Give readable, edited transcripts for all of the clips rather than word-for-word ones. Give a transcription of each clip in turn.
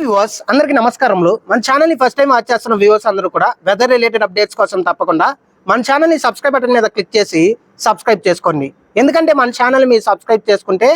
Viewers అందరికీ నమస్కారములు. మన ఛానల్ ని ఫస్ట్ టైం వాచ్ చేస్తున్న వ్యూవర్స్ అందరూ కూడా వెదర్ రిలేటెడ్ అప్డేట్స్ కోసం తప్పకుండా మన ఛానల్ ని సబ్స్క్రైబ్ బటన్ మీద క్లిక్ చేసి సబ్స్క్రైబ్ చేసుకోండి. ఎందుకంటే మన ఛానల్ మీరు సబ్స్క్రైబ్ చేసుకుంటే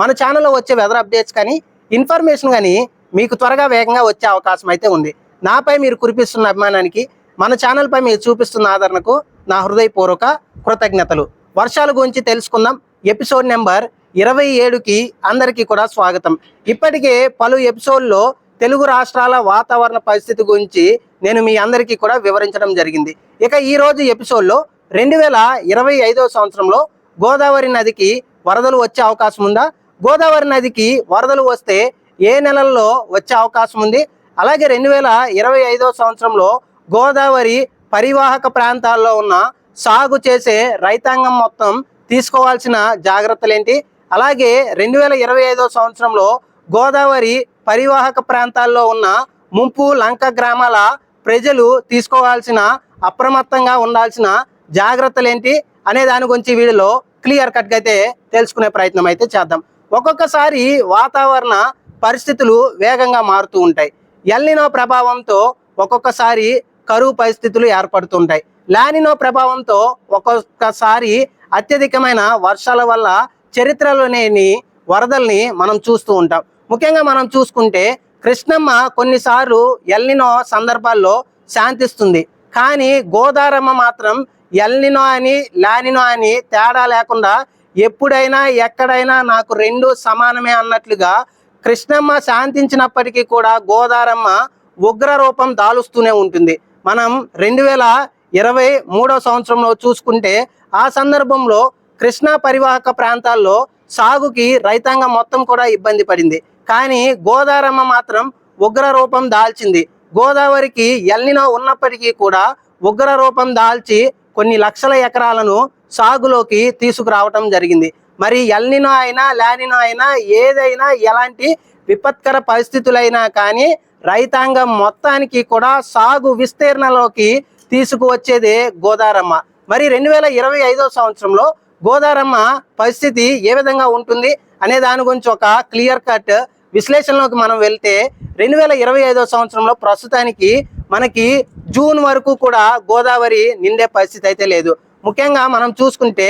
మన ఛానల్లో వచ్చే వెదర్ అప్డేట్స్ కానీ ఇన్ఫర్మేషన్ కానీ మీకు త్వరగా వేగంగా వచ్చే అవకాశం అయితే ఉంది. నాపై మీరు కురిపిస్తున్న అభిమానానికి, మన ఛానల్ పై మీరు చూపిస్తున్న ఆదరణకు నా హృదయపూర్వక కృతజ్ఞతలు. వర్షాల గురించి తెలుసుకుందాం. ఎపిసోడ్ నెంబర్ 27కి అందరికీ కూడా స్వాగతం. ఇప్పటికే పలు ఎపిసోడ్లో తెలుగు రాష్ట్రాల వాతావరణ పరిస్థితి గురించి నేను మీ అందరికీ కూడా వివరించడం జరిగింది. ఇక ఈరోజు ఎపిసోడ్లో 2025 సంవత్సరంలో గోదావరి నదికి వరదలు వచ్చే అవకాశం ఉందా, గోదావరి నదికి వరదలు వస్తే ఏ నెలల్లో వచ్చే అవకాశం ఉంది, అలాగే 2025 సంవత్సరంలో గోదావరి పరివాహక ప్రాంతాల్లో ఉన్న సాగు చేసే రైతాంగం మొత్తం తీసుకోవాల్సిన జాగ్రత్తలు ఏంటి, అలాగే 2025 సంవత్సరంలో గోదావరి పరివాహక ప్రాంతాల్లో ఉన్న ముంపు లంక గ్రామాల ప్రజలు తీసుకోవాల్సిన అప్రమత్తంగా ఉండాల్సిన జాగ్రత్తలు ఏంటి అనే దాని గురించి వీడియోలో క్లియర్ కట్గా అయితే తెలుసుకునే ప్రయత్నం అయితే చేద్దాం. ఒక్కొక్కసారి వాతావరణ పరిస్థితులు వేగంగా మారుతూ ఉంటాయి. ఎల్నినో ప్రభావంతో ఒక్కొక్కసారి కరువు పరిస్థితులు ఏర్పడుతుంటాయి. లానినో ప్రభావంతో ఒక్కొక్కసారి అత్యధికమైన వర్షాల వల్ల చరిత్రలోని వరదల్ని మనం చూస్తూ ఉంటాం. ముఖ్యంగా మనం చూసుకుంటే కృష్ణమ్మ కొన్నిసార్లు ఎల్నినో సందర్భాల్లో శాంతిస్తుంది, కానీ గోదారమ్మ మాత్రం ఎల్నినో అని లానినో అని తేడా లేకుండా ఎప్పుడైనా ఎక్కడైనా నాకు రెండు సమానమే అన్నట్లుగా కృష్ణమ్మ శాంతించినప్పటికీ కూడా గోదారమ్మ ఉగ్ర రూపం దాలుస్తూనే ఉంటుంది. మనం 2023 సంవత్సరంలో చూసుకుంటే ఆ సందర్భంలో కృష్ణా పరివాహక ప్రాంతాల్లో సాగుకి రైతాంగం మొత్తం కూడా ఇబ్బంది పడింది, కానీ గోదారమ్మ మాత్రం ఉగ్ర రూపం దాల్చింది. గోదావరికి ఎల్నినో ఉన్నప్పటికీ కూడా ఉగ్ర రూపం దాల్చి కొన్ని లక్షల ఎకరాలను సాగులోకి తీసుకురావటం జరిగింది. మరి ఎల్నినో అయినా లానినో అయినా ఏదైనా ఎలాంటి విపత్కర పరిస్థితులైనా కానీ రైతాంగం మొత్తానికి కూడా సాగు విస్తీర్ణలోకి తీసుకువచ్చేదే గోదారమ్మ. మరి 2025 సంవత్సరంలో గోదారమ్మ పరిస్థితి ఏ విధంగా ఉంటుంది అనే దాని గురించి ఒక క్లియర్ కట్ విశ్లేషణలోకి మనం వెళ్తే 2025 సంవత్సరంలో ప్రస్తుతానికి మనకి జూన్ వరకు కూడా గోదావరి నిండే పరిస్థితి అయితే లేదు. ముఖ్యంగా మనం చూసుకుంటే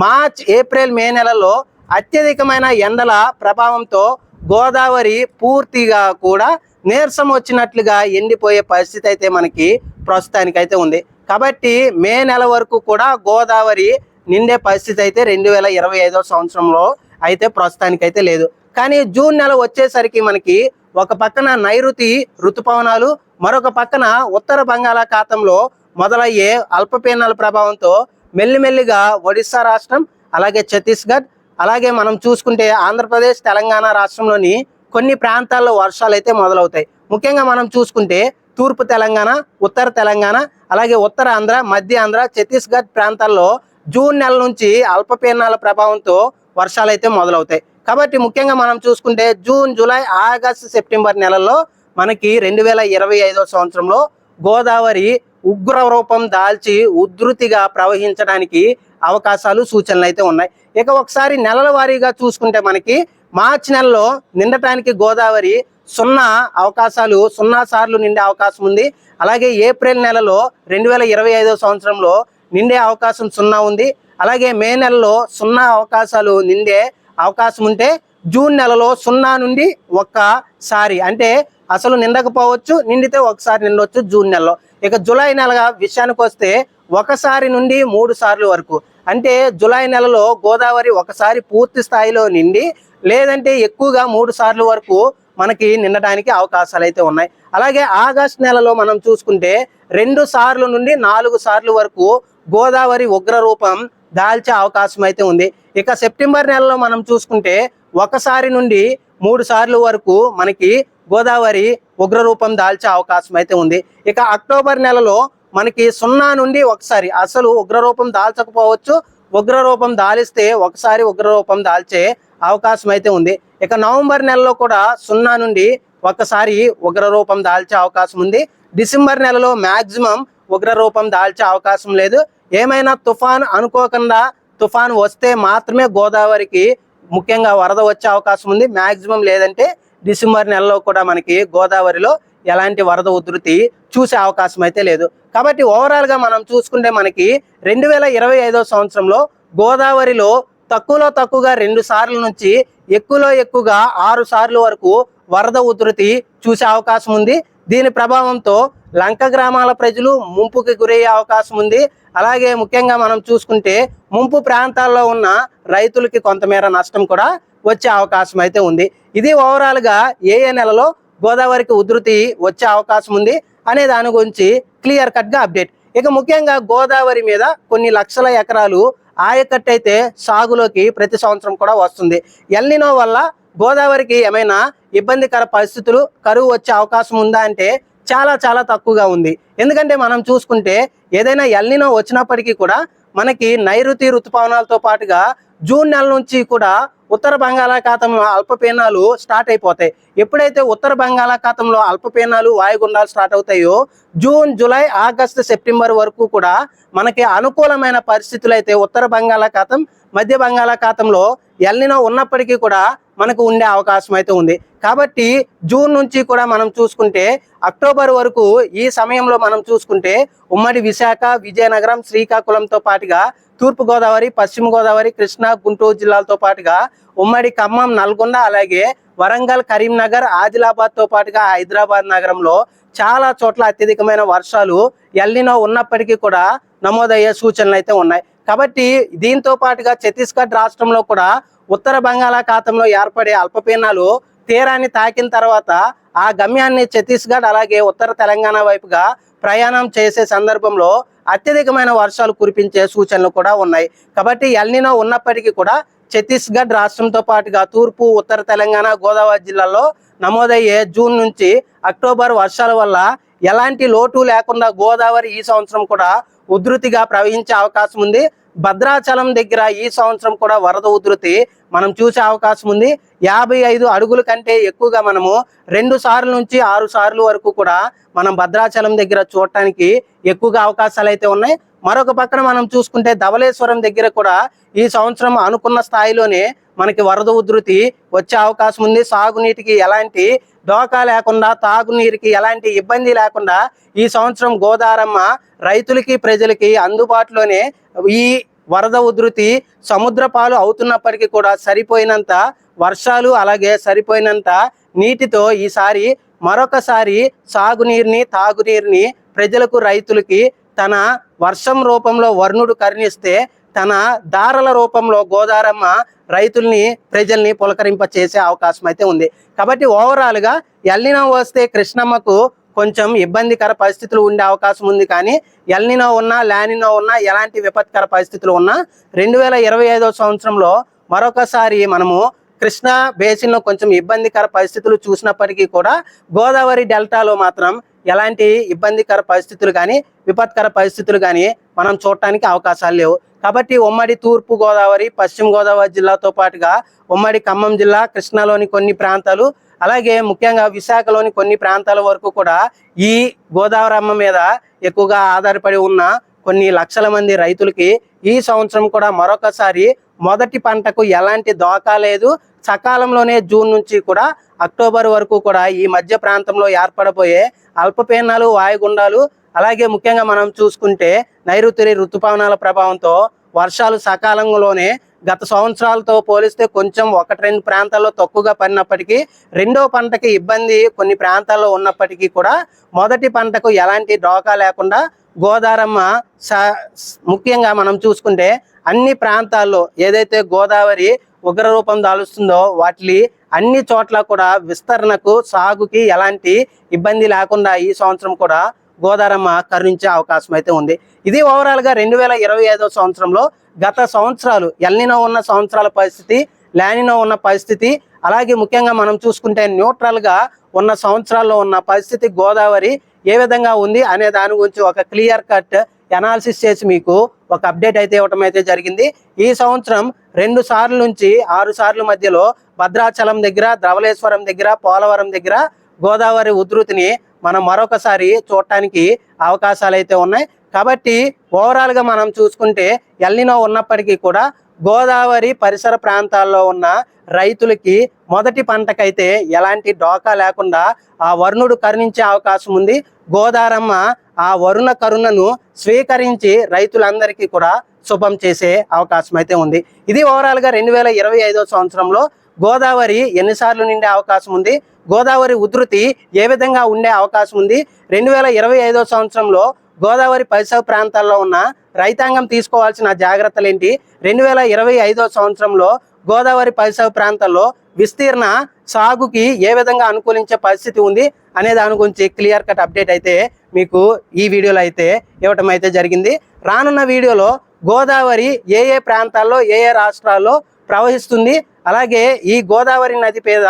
మార్చ్, ఏప్రిల్, మే నెలలో అత్యధికమైన ఎండల ప్రభావంతో గోదావరి పూర్తిగా కూడా నీరసం వచ్చినట్లుగా ఎండిపోయే పరిస్థితి అయితే మనకి ప్రస్తుతానికి అయితే ఉంది. కాబట్టి మే నెల వరకు కూడా గోదావరి నిండే పరిస్థితి అయితే 2025 సంవత్సరంలో అయితే ప్రస్తుతానికి అయితే లేదు. కానీ జూన్ నెల వచ్చేసరికి మనకి ఒక పక్కన నైరుతి ఋతుపవనాలు, మరొక పక్కన ఉత్తర బంగాళాఖాతంలో మొదలయ్యే అల్పపీడనాల ప్రభావంతో మెల్లిమెల్లిగా ఒడిశా రాష్ట్రం, అలాగే ఛత్తీస్గఢ్, అలాగే మనం చూసుకుంటే ఆంధ్రప్రదేశ్, తెలంగాణ రాష్ట్రంలోని కొన్ని ప్రాంతాల్లో వర్షాలు అయితే మొదలవుతాయి. ముఖ్యంగా మనం చూసుకుంటే తూర్పు తెలంగాణ, ఉత్తర తెలంగాణ, అలాగే ఉత్తర ఆంధ్ర, మధ్య ఆంధ్ర, ఛత్తీస్గఢ్ ప్రాంతాల్లో జూన్ నెల నుంచి అల్పపీడనాల ప్రభావంతో వర్షాలు అయితే మొదలవుతాయి. కాబట్టి ముఖ్యంగా మనం చూసుకుంటే జూన్, జూలై, ఆగస్టు, సెప్టెంబర్ నెలల్లో మనకి 2025 సంవత్సరంలో గోదావరి ఉగ్ర రూపం దాల్చి ఉధృతిగా ప్రవహించడానికి అవకాశాలు, సూచనలు అయితే ఉన్నాయి. ఇక ఒకసారి నెలల వారీగా చూసుకుంటే మనకి మార్చి నెలలో నిండటానికి గోదావరి 0 సార్లు నిండే అవకాశం ఉంది. అలాగే ఏప్రిల్ నెలలో 2025 సంవత్సరంలో నిండే అవకాశం 0 ఉంది. అలాగే మే నెలలో 0 అవకాశాలు నిండే అవకాశం ఉంటే జూన్ నెలలో 0 నుండి 1 సారి, అంటే అసలు నిండకపోవచ్చు, నిండితే ఒకసారి నిండవచ్చు జూన్ నెలలో. ఇక జూలై నెల విషయానికి వస్తే 1 సారి నుండి 3 సార్లు వరకు, అంటే జూలై నెలలో గోదావరి ఒకసారి పూర్తి స్థాయిలో నిండి, లేదంటే ఎక్కువగా 3 సార్లు వరకు మనకి నిండడానికి అవకాశాలు అయితే ఉన్నాయి. అలాగే ఆగస్టు నెలలో మనం చూసుకుంటే 2 సార్లు నుండి 4 సార్లు వరకు గోదావరి ఉగ్ర రూపం దాల్చే అవకాశం అయితే ఉంది. ఇక సెప్టెంబర్ నెలలో మనం చూసుకుంటే 1 సారి నుండి 3 సార్లు వరకు మనకి గోదావరి ఉగ్ర రూపం దాల్చే అవకాశం అయితే ఉంది. ఇక అక్టోబర్ నెలలో మనకి 0 నుండి 1 సారి, అసలు ఉగ్ర రూపం దాల్చకపోవచ్చు, ఉగ్ర రూపం దాలిస్తే ఒకసారి ఉగ్ర రూపం దాల్చే అవకాశం అయితే ఉంది. ఇక నవంబర్ నెలలో కూడా 0 నుండి 1 సారి ఉగ్ర రూపం దాల్చే అవకాశం ఉంది. డిసెంబర్ నెలలో మ్యాక్సిమం ఉగ్ర రూపం దాల్చే అవకాశం లేదు. ఏమైనా తుఫాన్ అనుకోకుండా తుఫాన్ వస్తే మాత్రమే గోదావరికి ముఖ్యంగా వరద వచ్చే అవకాశం ఉంది, మ్యాక్సిమం లేదంటే డిసెంబర్ నెలలో కూడా మనకి గోదావరిలో ఎలాంటి వరద ఉధృతి చూసే అవకాశం అయితే లేదు. కాబట్టి ఓవరాల్గా మనం చూసుకుంటే మనకి 2025 సంవత్సరంలో గోదావరిలో తక్కువలో తక్కువగా 2 సార్లు నుంచి ఎక్కువలో ఎక్కువగా 6 సార్లు వరకు వరద ఉధృతి చూసే అవకాశం ఉంది. దీని ప్రభావంతో లంక గ్రామాల ప్రజలు ముంపుకి గురయ్యే అవకాశం ఉంది. అలాగే ముఖ్యంగా మనం చూసుకుంటే ముంపు ప్రాంతాల్లో ఉన్న రైతులకి కొంతమేర నష్టం కూడా వచ్చే అవకాశం అయితే ఉంది. ఇది ఓవరాల్గా ఏ నెలలో గోదావరికి ఉధృతి వచ్చే అవకాశం ఉంది అనే దాని గురించి క్లియర్ కట్గా అప్డేట్. ఇక ముఖ్యంగా గోదావరి మీద కొన్ని లక్షల ఎకరాలు ఆయకట్టు అయితే సాగులోకి ప్రతి సంవత్సరం కూడా వస్తుంది. ఎల్నినో వల్ల గోదావరికి ఏమైనా ఇబ్బందికర పరిస్థితులు, కరువు వచ్చే అవకాశం ఉందా అంటే చాలా చాలా తక్కువగా ఉంది. ఎందుకంటే మనం చూసుకుంటే ఏదైనా ఎల్నినో వచ్చినప్పటికీ కూడా మనకి నైరుతి ఋతుపవనాలతో పాటుగా జూన్ నెల నుంచి కూడా ఉత్తర బంగాళాఖాతంలో అల్పపీడనాలు స్టార్ట్ అయిపోతాయి. ఎప్పుడైతే ఉత్తర బంగాళాఖాతంలో అల్పపీడనాలు, వాయుగుండాలు స్టార్ట్ అవుతాయో జూన్, జూలై, ఆగస్టు, సెప్టెంబర్ వరకు కూడా మనకి అనుకూలమైన పరిస్థితులు అయితే ఉత్తర బంగాళాఖాతం, మధ్య బంగాళాఖాతంలో ఎల్నినో ఉన్నప్పటికీ కూడా మనకు ఉండే అవకాశం అయితే ఉంది. కాబట్టి జూన్ నుంచి కూడా మనం చూసుకుంటే అక్టోబర్ వరకు ఈ సమయంలో మనం చూసుకుంటే ఉమ్మడి విశాఖ, విజయనగరం, శ్రీకాకుళంతో పాటుగా తూర్పు గోదావరి, పశ్చిమ గోదావరి, కృష్ణా, గుంటూరు జిల్లాలతో పాటుగా ఉమ్మడి ఖమ్మం, నల్గొండ, అలాగే వరంగల్, కరీంనగర్, ఆదిలాబాద్తో పాటుగా హైదరాబాద్ నగరంలో చాలా చోట్ల అత్యధికమైన వర్షాలు ఎల్నినో ఉన్నప్పటికీ కూడా నమోదయ్యే సూచనలు అయితే ఉన్నాయి. కాబట్టి దీంతో పాటుగా ఛత్తీస్గఢ్ రాష్ట్రంలో కూడా ఉత్తర బంగాళాఖాతంలో ఏర్పడే అల్పపీడనాలు తీరాన్ని తాకిన తర్వాత ఆ గమ్యాన్ని ఛత్తీస్గఢ్ అలాగే ఉత్తర తెలంగాణ వైపుగా ప్రయాణం చేసే సందర్భంలో అత్యధికమైన వర్షాలు కురిపించే సూచనలు కూడా ఉన్నాయి. కాబట్టి ఎల్నినో ఉన్నప్పటికీ కూడా ఛత్తీస్గఢ్ రాష్ట్రంతో పాటుగా తూర్పు, ఉత్తర తెలంగాణ, గోదావరి జిల్లాల్లో నమోదయ్యే జూన్ నుంచి అక్టోబర్ వర్షాల వల్ల ఎలాంటి లోటు లేకుండా గోదావరి ఈ సంవత్సరం కూడా ఉధృతిగా ప్రవహించే అవకాశం ఉంది. భద్రాచలం దగ్గర ఈ సంవత్సరం కూడా వరద ఉధృతి మనం చూసే అవకాశం ఉంది. 55 అడుగుల కంటే ఎక్కువగా మనము 2 సార్లు నుంచి 6 సార్లు వరకు కూడా మనం భద్రాచలం దగ్గర చూడటానికి ఎక్కువగా అవకాశాలు అయితే ఉన్నాయి. మరొక పక్కన మనం చూసుకుంటే ధవళేశ్వరం దగ్గర కూడా ఈ సంవత్సరం అనుకున్న స్థాయిలోనే మనకి వరద ఉధృతి వచ్చే అవకాశం ఉంది. సాగునీటికి ఎలాంటి డోకా లేకుండా, తాగునీరుకి ఎలాంటి ఇబ్బంది లేకుండా ఈ సంవత్సరం గోదారమ్మ రైతులకి, ప్రజలకి అందుబాటులోనే ఈ వరద ఉధృతి సముద్ర పాలు అవుతున్నప్పటికీ కూడా సరిపోయినంత వర్షాలు అలాగే సరిపోయినంత నీటితో ఈసారి మరొకసారి సాగునీరుని, తాగునీరుని ప్రజలకు, రైతులకి తన వర్షం రూపంలో వర్ణుడు కరుణిస్తే తన దారల రూపంలో గోదారమ్మ రైతుల్ని, ప్రజల్ని పులకరింప చేసే అవకాశం అయితే ఉంది. కాబట్టి ఓవరాల్గా ఎల్నినో వస్తే కృష్ణమ్మకు కొంచెం ఇబ్బందికర పరిస్థితులు ఉండే అవకాశం ఉంది. కానీ ఎల్నినో ఉన్నా, లానినో ఉన్నా, ఎలాంటి విపత్కర పరిస్థితులు ఉన్నా 2025 సంవత్సరంలో మరొకసారి మనము కృష్ణా బేసిన్లో కొంచెం ఇబ్బందికర పరిస్థితులు చూసినప్పటికీ కూడా గోదావరి డెల్టాలో మాత్రం ఎలాంటి ఇబ్బందికర పరిస్థితులు కానీ, విపత్కర పరిస్థితులు కానీ మనం చూడటానికి అవకాశాలు లేవు. కాబట్టి ఉమ్మడి తూర్పు గోదావరి, పశ్చిమ గోదావరి జిల్లాతో పాటుగా ఉమ్మడి ఖమ్మం జిల్లా, కృష్ణాలోని కొన్ని ప్రాంతాలు, అలాగే ముఖ్యంగా విశాఖలోని కొన్ని ప్రాంతాల వరకు కూడా ఈ గోదావరమ్మ మీద ఎక్కువగా ఆధారపడి ఉన్న కొన్ని లక్షల మంది రైతులకి ఈ సంవత్సరం కూడా మరొకసారి మొదటి పంటకు ఎలాంటి దోకా లేదు. సకాలంలోనే జూన్ నుంచి కూడా అక్టోబర్ వరకు కూడా ఈ మధ్య ప్రాంతంలో ఏర్పడబోయే అల్పపీడనాలు, వాయుగుండాలు, అలాగే ముఖ్యంగా మనం చూసుకుంటే నైరుతి ఋతుపవనాల ప్రభావంతో వర్షాలు సకాలంలోనే గత సంవత్సరాలతో పోలిస్తే కొంచెం 1-2 ప్రాంతాల్లో తక్కువగా పడినప్పటికీ రెండో పంటకి ఇబ్బంది కొన్ని ప్రాంతాల్లో ఉన్నప్పటికీ కూడా మొదటి పంటకు ఎలాంటి డోకా లేకుండా గోదారమ్మ ముఖ్యంగా మనం చూసుకుంటే అన్ని ప్రాంతాల్లో ఏదైతే గోదావరి ఉగ్రరూపం దాలుస్తుందో వాటి అన్ని చోట్ల కూడా విస్తరణకు, సాగుకి ఎలాంటి ఇబ్బంది లేకుండా ఈ సంవత్సరం కూడా గోదారమ్మ కరుణించే అవకాశం అయితే ఉంది. ఇది ఓవరాల్గా 2025 సంవత్సరంలో గత సంవత్సరాలు ఎల్నినో ఉన్న సంవత్సరాల పరిస్థితి, లానినో ఉన్న పరిస్థితి, అలాగే ముఖ్యంగా మనం చూసుకుంటే న్యూట్రల్గా ఉన్న సంవత్సరాల్లో ఉన్న పరిస్థితి గోదావరి ఏ విధంగా ఉంది అనే దాని గురించి ఒక క్లియర్ కట్ అనాలిసిస్ చేసి మీకు ఒక అప్డేట్ అయితే ఇవ్వటం అయితే జరిగింది. ఈ సంవత్సరం 2 సార్లు నుంచి 6 సార్లు మధ్యలో భద్రాచలం దగ్గర, ధవళేశ్వరం దగ్గర, పోలవరం దగ్గర గోదావరి ఉధృతిని మనం మరొకసారి చూడటానికి అవకాశాలు అయితే ఉన్నాయి. కాబట్టి ఓవరాల్గా మనం చూసుకుంటే ఎల్నినో ఉన్నప్పటికీ కూడా గోదావరి పరిసర ప్రాంతాల్లో ఉన్న రైతులకి మొదటి పంటకైతే ఎలాంటి డోకా లేకుండా ఆ వరుణుడు కరుణించే అవకాశం ఉంది. గోదారమ్మ ఆ వరుణ కరుణను స్వీకరించి రైతులందరికీ కూడా శుభం చేసే అవకాశం అయితే ఉంది. ఇది ఓవరాల్గా 2025 సంవత్సరంలో గోదావరి ఎన్నిసార్లు నిండే అవకాశం ఉంది, గోదావరి ఉధృతి ఏ విధంగా ఉండే అవకాశం ఉంది, 2025 సంవత్సరంలో గోదావరి పరిసర ప్రాంతాల్లో ఉన్న రైతాంగం తీసుకోవాల్సిన జాగ్రత్తలు ఏంటి, 2025 సంవత్సరంలో గోదావరి పరిసర ప్రాంతాల్లో విస్తీర్ణ సాగుకి ఏ విధంగా అనుకూలించే పరిస్థితి ఉంది అనే దాని గురించి క్లియర్ కట్ అప్డేట్ అయితే మీకు ఈ వీడియోలో అయితే ఇవ్వటం అయితే జరిగింది. రానున్న వీడియోలో గోదావరి ఏ ఏ ప్రాంతాల్లో ఏ ఏ రాష్ట్రాల్లో ప్రవహిస్తుంది, అలాగే ఈ గోదావరి నది మీద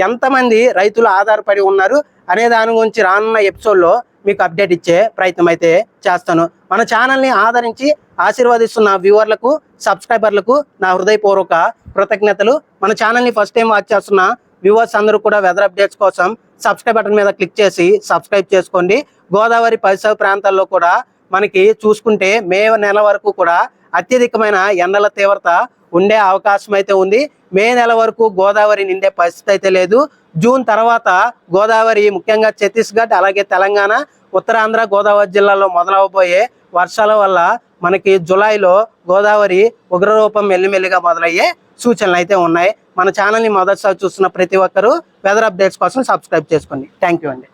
ఎంతమంది రైతులు ఆధారపడి ఉన్నారు అనే దాని గురించి రానున్న ఎపిసోడ్లో మీకు అప్డేట్ ఇచ్చే ప్రయత్నం అయితే చేస్తాను. మన ఛానల్ని ఆదరించి ఆశీర్వదిస్తున్న వ్యూవర్లకు, సబ్స్క్రైబర్లకు నా హృదయపూర్వక కృతజ్ఞతలు. మన ఛానల్ని ఫస్ట్ టైం వాచ్ చేస్తున్న వ్యూవర్స్ అందరూ కూడా వెదర్ అప్డేట్స్ కోసం సబ్స్క్రైబ్ బటన్ మీద క్లిక్ చేసి సబ్స్క్రైబ్ చేసుకోండి. గోదావరి పరిసర ప్రాంతాల్లో కూడా మనకి చూసుకుంటే మే నెల వరకు కూడా అత్యధికమైన ఎండల తీవ్రత ఉండే అవకాశం అయితే ఉంది. మే నెల వరకు గోదావరి నిండే పరిస్థితి అయితే లేదు. జూన్ తర్వాత గోదావరి ముఖ్యంగా ఛత్తీస్గఢ్ అలాగే తెలంగాణ, ఉత్తరాంధ్ర, గోదావరి జిల్లాలో మొదలవబోయే వర్షాల వల్ల మనకి జూలైలో గోదావరి ఉగ్రరూపం మెల్లిమెల్లిగా మొదలయ్యే సూచనలు అయితే ఉన్నాయి. మన ఛానల్ని మొదటిసారి చూస్తున్న ప్రతి ఒక్కరూ వెదర్ అప్డేట్స్ కోసం సబ్స్క్రైబ్ చేసుకోండి. థ్యాంక్ యూ అండి.